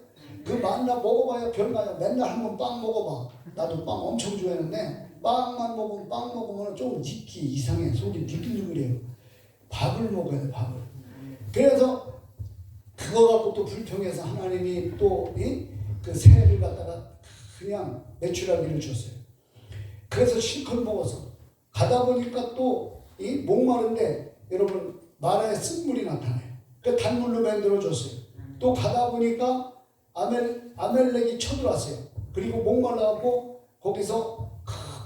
그 만나 먹어봐야 별거야. 맨날 한 번 빵 먹어봐. 나도 빵 엄청 좋아했는데 빵만 먹으면 빵 먹으면 좀 익기 이상해. 속이 니글니글해요. 밥을 먹어야 돼. 밥을. 그래서 그거 갖고 또 불평해서 하나님이 또 그 새를 갖다가 그냥 메추라기를 줬어요. 그래서 실컷 먹어서 가다 보니까 또 이 목마른데 여러분 마라에 쓴물이 나타나요. 그 단물로 만들어줬어요. 또 가다 보니까 아멜렉이 쳐들어왔어요. 그리고 목말라갖고 거기서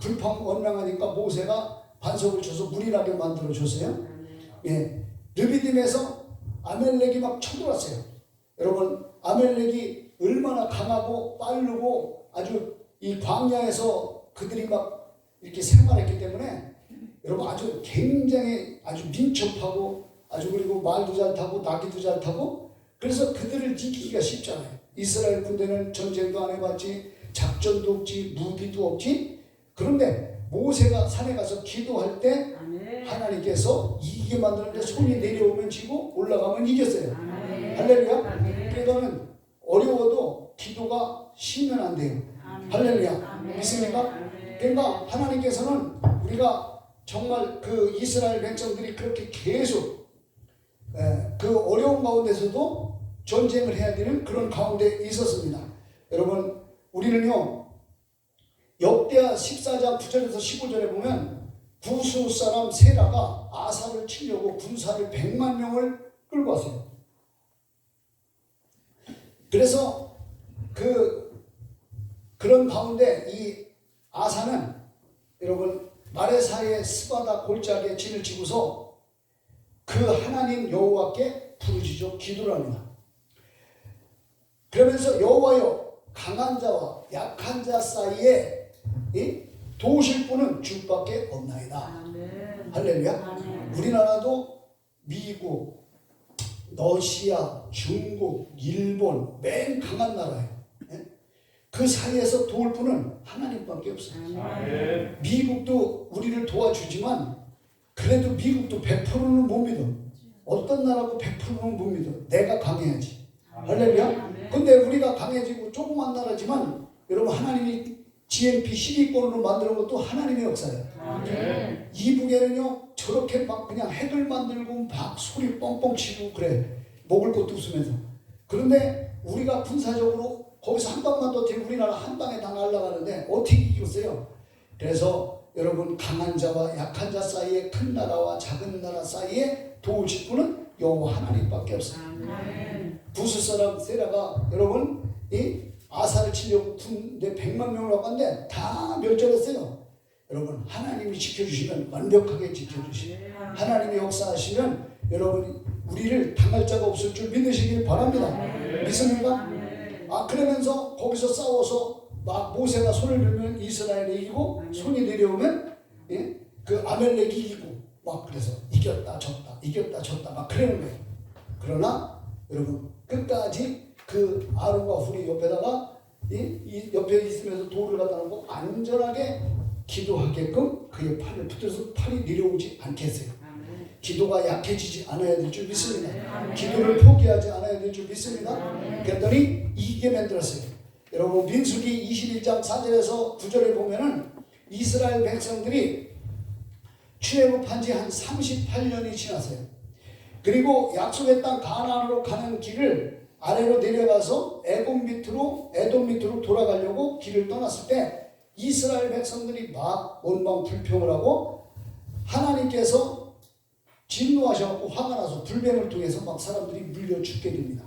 불판 원망하니까 모세가 반석을 쳐서 물이 나게 만들어줬어요. 예, 르비딤에서 아멜렉이 막 쳐들어왔어요. 여러분 아멜렉이 얼마나 강하고 빠르고 아주 이 광야에서 그들이 막 이렇게 생활했기 때문에 여러분 아주 굉장히 아주 민첩하고 아주 그리고 말도 잘 타고 나귀도 잘 타고 그래서 그들을 이기기가 쉽잖아요. 이스라엘 군대는 전쟁도 안 해봤지 작전도 없지 무기도 없지. 그런데 모세가 산에 가서 기도할 때 하나님께서 이기게 만드는데 손이 내려오면 지고 올라가면 이겼어요. 할렐루야. 그러니까는 어려워도 기도가 쉬면 안 돼요. 할렐루야. 믿습니까? 그러니까 하나님께서는 우리가 정말 그 이스라엘 백성들이 그렇게 계속 그 어려운 가운데서도 전쟁을 해야 되는 그런 가운데 있었습니다. 여러분 우리는요 역대하 14장 9절에서 15절에 보면 부수 사람 세라가 아사를 치려고 군사를 100만 명을 끌고 왔어요. 그래서 그런 가운데 이 아사는 여러분 마레사의 스바다 골짜기에 진을 치고서 그 하나님 여호와께 부르짖어 기도를 합니다. 그러면서 여호와여 강한 자와 약한 자 사이에 도우실 분은 주밖에 없나이다. 할렐루야. 우리나라도 미국, 러시아, 중국, 일본 맨 강한 나라예요. 그 사이에서 도울 분은 하나님밖에 없어요. 미국도 우리를 도와주지만 그래도 미국도 100%는 못 믿어. 어떤 나라도 100%는 못 믿어. 내가 강해야지. 할렐루야. 근데 우리가 강해지고 조그만 나라지만 여러분 하나님이 GNP 10위권으로 만드는 것도 하나님의 역사예요. 이북에는요 저렇게 막 그냥 핵을 만들고 막 소리 뻥뻥 치고 그래. 먹을 것도 없으면서. 그런데 우리가 군사적으로 거기서 한 방만 더 되면 우리나라 한 방에 다 날아가는데 어떻게 이겼어요? 그래서 여러분 강한 자와 약한 자 사이에 큰 나라와 작은 나라 사이에 도우실 분은 여호와 하나님밖에 없어요. 부수 사람 세라가 여러분 이 아사를 치려고 군대 100만 명을 왔는데 다 멸절했어요. 여러분 하나님이 지켜주시면 완벽하게 지켜주시고 하나님이 역사하시면 여러분 우리를 당할 자가 없을 줄 믿으시길 바랍니다. 믿습니까? 그러면서 거기서 싸워서 막 모세가 손을 들면 이스라엘이 이기고 손이 내려오면 예? 그 아멜렉이 이기고 막 그래서 이겼다 졌다 이겼다 졌다 막 그러는 거예요. 그러나 여러분 끝까지 그 아론과 훌이 옆에다가 이 옆에 있으면서 돌을 갖다 놓고 안전하게 기도하게끔 그의 팔을 붙들어서 팔이 내려오지 않게 했어요. 기도가 약해지지 않아야 될 줄 믿습니다. 기도를 포기하지 않아야 될 줄 믿습니다. 그랬더니 이기게 만들었어요. 여러분 민수기 21장 4절에서 9절에 보면은 이스라엘 백성들이 출애굽한 지 한 38년이 지났어요. 그리고 약속의 땅 가나안으로 가는 길을 아래로 내려가서 에돔 밑으로 돌아가려고 길을 떠났을 때 이스라엘 백성들이 막 원망 불평을 하고 하나님께서 진노하셔서 화가 나서 불뱀을 통해서 막 사람들이 물려 죽게 됩니다.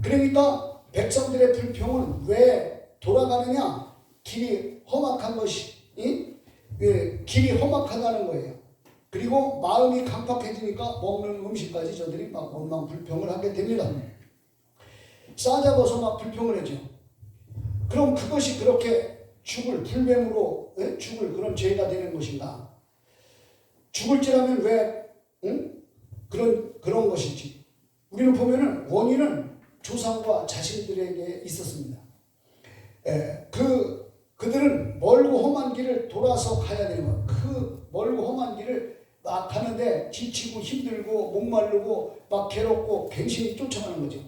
그러니까 백성들의 불평은 왜 돌아가느냐? 길이 험악한 것이 길이 험악하다는 거예요. 그리고 마음이 강팍해지니까 먹는 음식까지 저들이 막 원망 불평을 하게 됩니다. 싸잡아서 막 불평을 하죠. 그럼 그것이 그렇게 불뱀으로 죽을 그런 죄가 되는 것인가? 죽을지라면 왜 그런 것이지? 우리는 보면은 원인은 조상과 자신들에게 있었습니다. 그들은 멀고 험한 길을 돌아서 가야 되는 거예요. 그 멀고 험한 길을 막 가는데 지치고 힘들고 목마르고 막 괴롭고 갱신이 쫓아가는 거죠.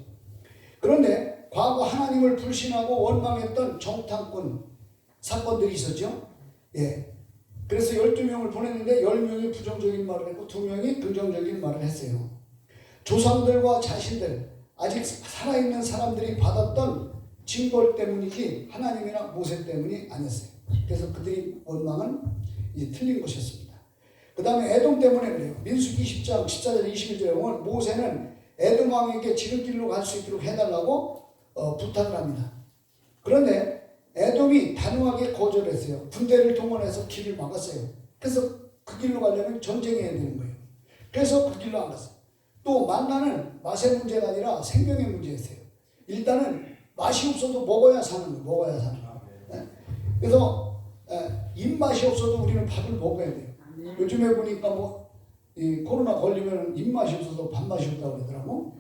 그런데 과거 하나님을 불신하고 원망했던 정탐꾼 사건들이 있었죠. 그래서 12명을 보냈는데 10명이 부정적인 말을 했고 2명이 긍정적인 말을 했어요. 조상들과 자신들, 아직 살아있는 사람들이 받았던 징벌 때문이지 하나님이나 모세 때문이 아니었어요. 그래서 그들이 원망은 이제 틀린 것이었습니다. 그 다음에 에돔 때문에 그래요. 민수기 10장 14절 21절에 보면 모세는 에돔 왕에게 지름길로 갈 수 있도록 해달라고 부탁을 합니다. 그런데 에돔이 단호하게 거절했어요. 군대를 동원해서 길을 막았어요. 그래서 그 길로 가려면 전쟁해야 되는 거예요. 그래서 그 길로 안 갔어요. 또 만나는 맛의 문제가 아니라 생명의 문제였어요. 일단은 맛이 없어도 먹어야 사는 거예요. 먹어야 사는 거예요. 그래서 입맛이 없어도 우리는 밥을 먹어야 돼요. 요즘에 보니까 이 코로나 걸리면 입맛이 없어서 밥맛이 없다고 그러더라고.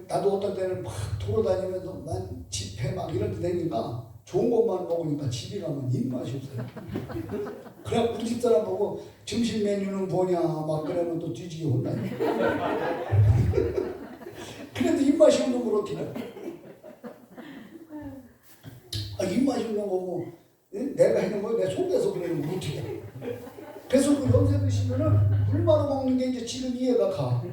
나도 어떤 때는 막 돌아다니면서 난 집회 막 이런 데 다니니까 좋은 것만 먹으니까 집에 가면 입맛이 없어요. 그래 우리 집사람 보고 점심 메뉴는 뭐냐 막 그러면 또 뒤지게 혼나요. 그래도 입맛이 없는 걸 어떻게 해? 입맛이 없는 거고 내가 해는 거 내 속에서 그러는 거 어떻게 해? 그래서 그 연세 드시면은 물 말아 먹는 게 이제 지금 이해가 가.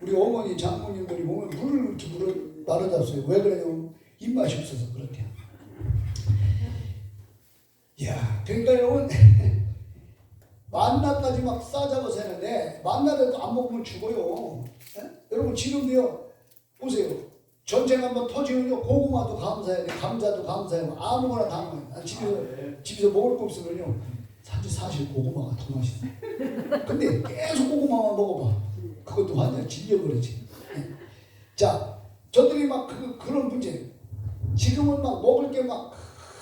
우리 어머니 장모님들이 보면 물을 말아 잡수요. 왜 그러냐면 입맛이 없어서 그렇대요. 야, 그러니까 여러분 만나까지 막 싸잡아서 했는데 만나라도 안 먹으면 죽어요. 여러분 지금도요 보세요. 전쟁 한번 터지면요 고구마도 감사해야 돼, 감자도 감사해야 돼, 아무거나 다 먹어요. 집에서 먹을 거 없으면요 사실 고구마가 더 맛있어요. 근데 계속 고구마만 먹어봐. 그것도 완전 질려버리지. 자, 저들이 막 그런 문제. 지금은 막 먹을 게 막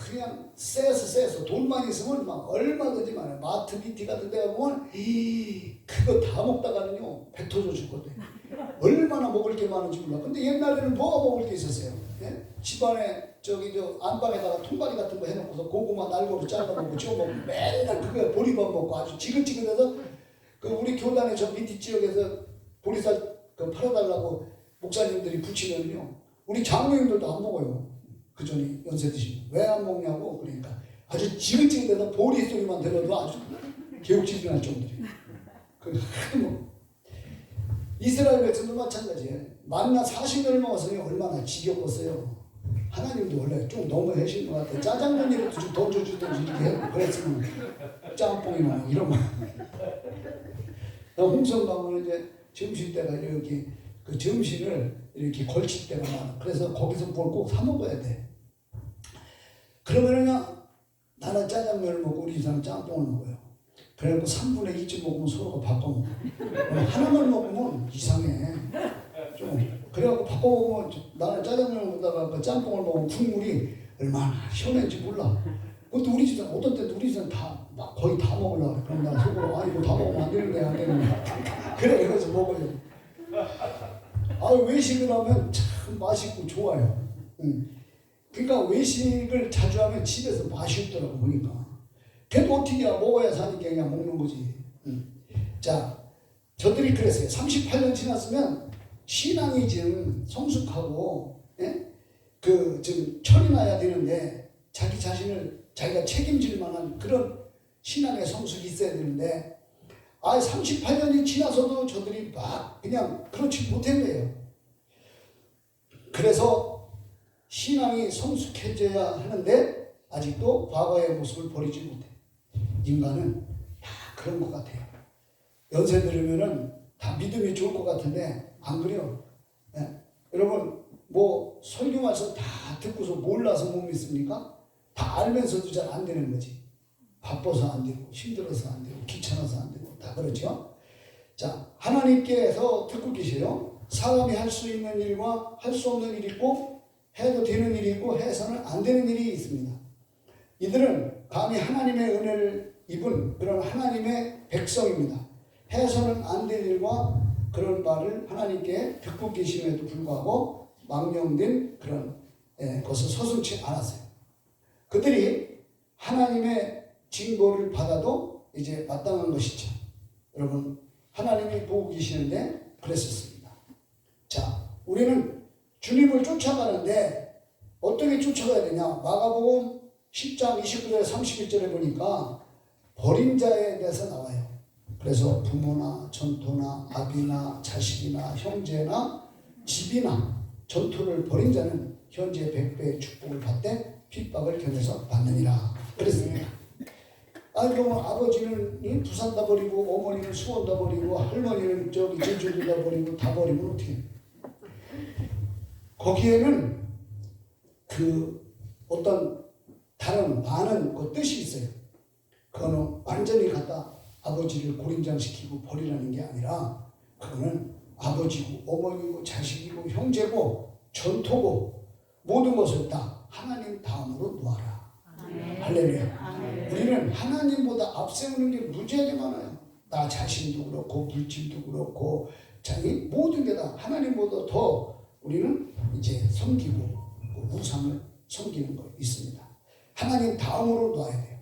그냥 세서 돈만 있으면 막 얼마든지 많아요. 마트 미티 같은 데 가보면 그거 다 먹다가는요 배 터져 죽거든. 얼마나 먹을 게 많은지 몰라. 근데 옛날에는 뭐가 먹을 게 있었어요? 집안에 안방에다가 통가리 같은 거 해놓고서 고구마 날고를 잘라먹고 쪄먹고 맨날 그거 보리밥 먹고 아주 지긋지긋해서 우리 교단의 저 밑에 지역에서 보리쌀 팔아달라고 목사님들이 붙이면요 우리 장로님들도 안 먹어요. 그 전에 연세 드시면 왜 안 먹냐고. 그러니까 아주 지긋지긋해서 보리 소리만 들어도 아주 개옥지근할 정도예요. 이스라엘 백성도 마찬가지예요. 만나 40년을 먹었으니 얼마나 지겹겠어요. 하나님도 원래 좀 너무 해신 것 같아요. 짜장면이라도 좀 던져주든지 이렇게 그랬으면 짬뽕이나 이런 거. 홍성 가면 이제 점심때가 이렇게 그 점심을 이렇게 걸칠 때가 많아. 그래서 거기서 뭘 꼭 사 먹어야 돼. 그러면은 나는 짜장면을 먹고 우리 이사는 짬뽕을 먹어요. 그래갖고 3분의 2쯤 먹으면 서로가 바꿔 먹어. 하나만 먹으면 이상해. 좀 그래갖고 바꿔 먹으면 나는 짜장면을 먹다가 집에다가 그 짬뽕을 먹으면 국물이 얼마나 시원한지 몰라. 그것도 우리 집은 어떤 때도 우리 집은 다 막 거의 다 먹으려고 그래. 그럼 나 속으로 아 이거 다 먹으면 안 되는데 안 되는데 그래 그래서 먹어요. 아 외식을 하면 참 맛있고 좋아요. 그러니까 외식을 자주 하면 집에서 맛이 없더라고 보니까. 그래도 어떻게 해야 먹어야 사니까 그냥 먹는 거지. 자, 저들이 그랬어요. 38년 지났으면 신앙이 지금 성숙하고 좀 철이 나야 되는데 자기 자신을 자기가 책임질 만한 그런 신앙의 성숙이 있어야 되는데 38년이 지나서도 저들이 막 그냥 그렇지 못했네요. 그래서 신앙이 성숙해져야 하는데 아직도 과거의 모습을 버리지 못해. 인간은 다 그런 것 같아요. 연세 들으면은 다 믿음이 좋을 것 같은데 안 그래요. 여러분 뭐 설교 말씀 다 듣고서 몰라서 못 믿습니까? 다 알면서도 잘 안 되는 거지. 바빠서 안 되고 힘들어서 안 되고 귀찮아서 안 되고 다 그렇죠. 자, 하나님께서 듣고 계세요. 사람이 할 수 있는 일과 할 수 없는 일이 있고 해도 되는 일이 있고 해서는 안 되는 일이 있습니다. 이들은 감히 하나님의 은혜를 입은 그런 하나님의 백성입니다. 해서는 안 될 일과 그런 말을 하나님께 듣고 계심에도 불구하고 망령된 그런 것을 서슴지 않았어요. 그들이 하나님의 징벌을 받아도 이제 마땅한 것이죠. 여러분 하나님이 보고 계시는데 그랬었습니다. 자, 우리는 주님을 쫓아가는데 어떻게 쫓아가야 되냐? 마가복음 10장 29절 31절에 보니까 버린 자에 대해서 나와요. 그래서 부모나 전토나 아비나 자식이나 형제나 집이나 전토를 벌인 자는 현재 100배의 축복을 받되 핍박을 견뎌서 받느니라 그랬습니다. 그러면 아버지는 부산 다 버리고 어머니는 수원 다 버리고 할머니는 저기 제주도 다 버리고 다 버리면 어떻게 해요? 거기에는 그 어떤 다른 많은 그 뜻이 있어요. 그거는 완전히 갖다 아버지를 고린장시키고 버리라는 게 아니라 그거는 아버지고 어머니고 자식이고 형제고 전토고 모든 것을 다 하나님 다음으로 놓아라. 할렐루야. 우리는 하나님보다 앞세우는 게 무지하게 많아요. 나 자신도 그렇고 물질도 그렇고 자기 모든 게 다 하나님보다 더 우리는 이제 섬기고 우상을 섬기는 거 있습니다. 하나님 다음으로 놔야 돼요.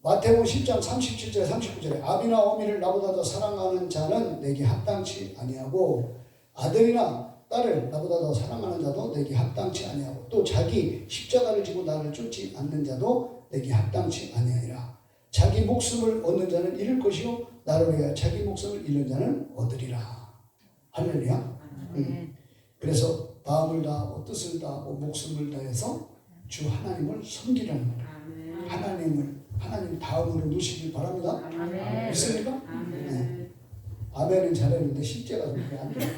마태복음 10장 37절 39절에 아비나 어미를 나보다 더 사랑하는 자는 내게 합당치 아니하고 아들이나 딸을 나보다 더 사랑하는 자도 내게 합당치 아니하고 또 자기 십자가를 지고 나를 쫓지 않는 자도 내게 합당치 아니하리라. 자기 목숨을 얻는 자는 잃을 것이요 나를 위하여 자기 목숨을 잃는 자는 얻으리라. 할렐루야. 그래서 마음을 다하고 뜻을 다하고 목숨을 다해서 주 하나님을 섬기라는 거예요. 하나님 다음으로 놓으시길 바랍니다. 아멘. 믿습니까? 아멘. 네. 아멘은 잘했는데 실제가 그렇게 안 돼요.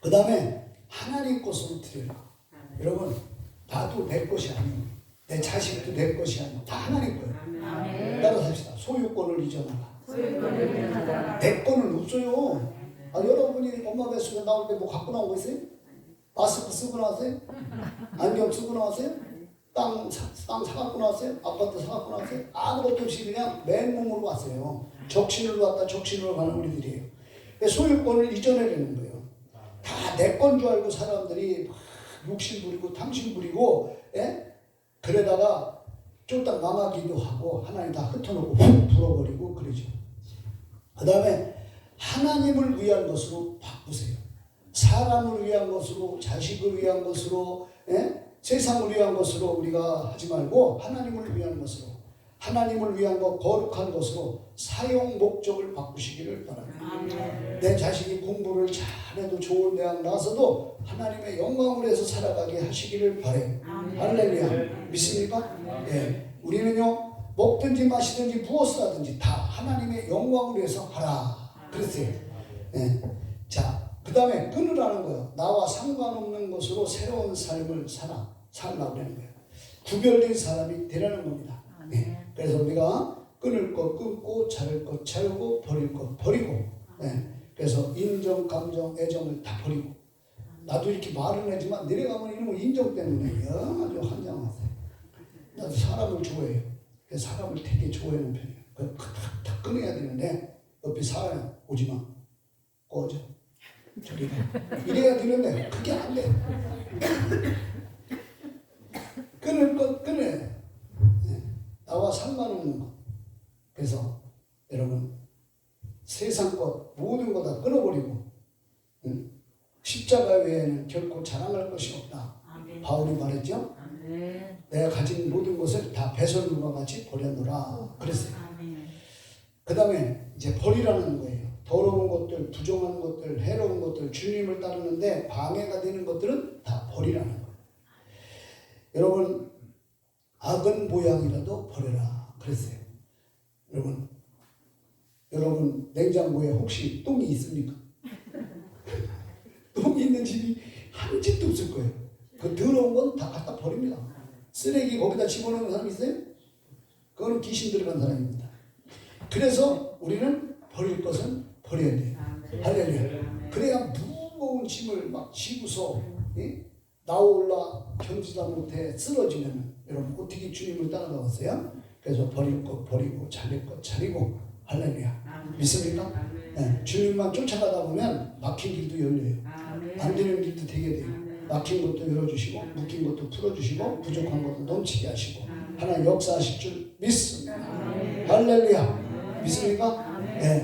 그 다음에 하나님 것으로 드려라. 여러분 나도 내 것이 아니에요. 내 자식도 내 것이 아니에요. 다 하나님 거예요. 아멘. 따라서 합시다. 소유권을 잊어놔라. 소유권을 잃어라. 내 거는 없어요. 여러분이 엄마 뱃속에 나올 때 뭐 갖고 나온 거 있어요? 마스크 쓰고 나왔어요? 안경 쓰고 나왔어요? 땅 사갖고 나왔어요? 아파트 사갖고 나왔어요? 아무것도 없이 그냥 맨몸으로 왔어요. 적신으로 왔다 적신으로 가는 우리들이에요. 소유권을 잊어내려는 거예요. 다 내 건 줄 알고 사람들이 막 욕심 부리고 탐심 부리고 그러다가 쫄딱 망하기도 하고 하나님 다 흩어놓고 훅 불어버리고 그러죠. 그 다음에 하나님을 위한 것으로 바꾸세요. 사람을 위한 것으로 자식을 위한 것으로 세상을 위한 것으로 우리가 하지 말고 하나님을 위한 것으로 하나님을 위한 것 거룩한 것으로 사용 목적을 바꾸시기를 바랍니다. 아멘. 내 자식이 공부를 잘해도 좋은 대학 나와서도 하나님의 영광을 위해서 살아가게 하시기를 바라요. 할렐루야. 믿습니까? 예. 우리는요 먹든지 마시든지 무엇을 하든지 다 하나님의 영광을 위해서 하라 그랬어요. 예. 자, 그 다음에 끊으라는 거예요. 나와 상관없는 것으로 새로운 삶을 살라고 하는 거예요. 구별된 사람이 되라는 겁니다. 예. 그래서 우리가 끊을 것 끊고 자를 것 자르고 버릴 것 버리고 그래서 인정, 감정, 애정을 다 버리고 나도 이렇게 말은 하지만 내려가면 이런 거 인정 때문에 아주 환장하세요. 나도 사람을 좋아해요. 그래서 사람을 되게 좋아하는 편이에요. 다 끊어야 되는데 옆에 사람이 오지마, 꺼져, 저리 가, 이래야 되는데 그게 안 돼. 끊을 것 끊어야 돼. 나와 상관없는 것. 그래서 여러분 세상 것 모든 거 다 끊어버리고 십자가 외에는 결코 자랑할 것이 없다. 바울이 말했죠. 내가 가진 모든 것을 다 배설물과 같이 버렸노라 그랬어요. 그 다음에 이제 버리라는 거예요. 더러운 것들, 부정한 것들, 해로운 것들, 주님을 따르는데 방해가 되는 것들은 다 버리라는 거예요. 여러분 악은 모양이라도 버려라 그랬어요. 여러분 냉장고에 혹시 똥이 있습니까? 똥이 있는 집이 한 집도 없을 거예요. 그 더러운 건 다 갖다 버립니다. 쓰레기 거기다 집어넣는 사람 있어요? 그거는 귀신 들어간 사람입니다. 그래서 우리는 버릴 것은 버려야 돼요. 할렐루야. 그래야 무거운 짐을 막 지고서 나올라 견디다 못해 쓰러지면 여러분 어떻게 주님을 따라가겠어요? 그래서 버릴 것 버리고 차릴 것 차리고 할렐루야. 믿습니까? 네. 주님만 쫓아가다 보면 막힌 길도 열려요. 안 되는 길도 되게 돼요. 막힌 것도 열어주시고 묶인 것도 풀어주시고 부족한 것도 넘치게 하시고 하나님 역사하실 줄 믿습니다. 할렐루야. 믿습니까? 네.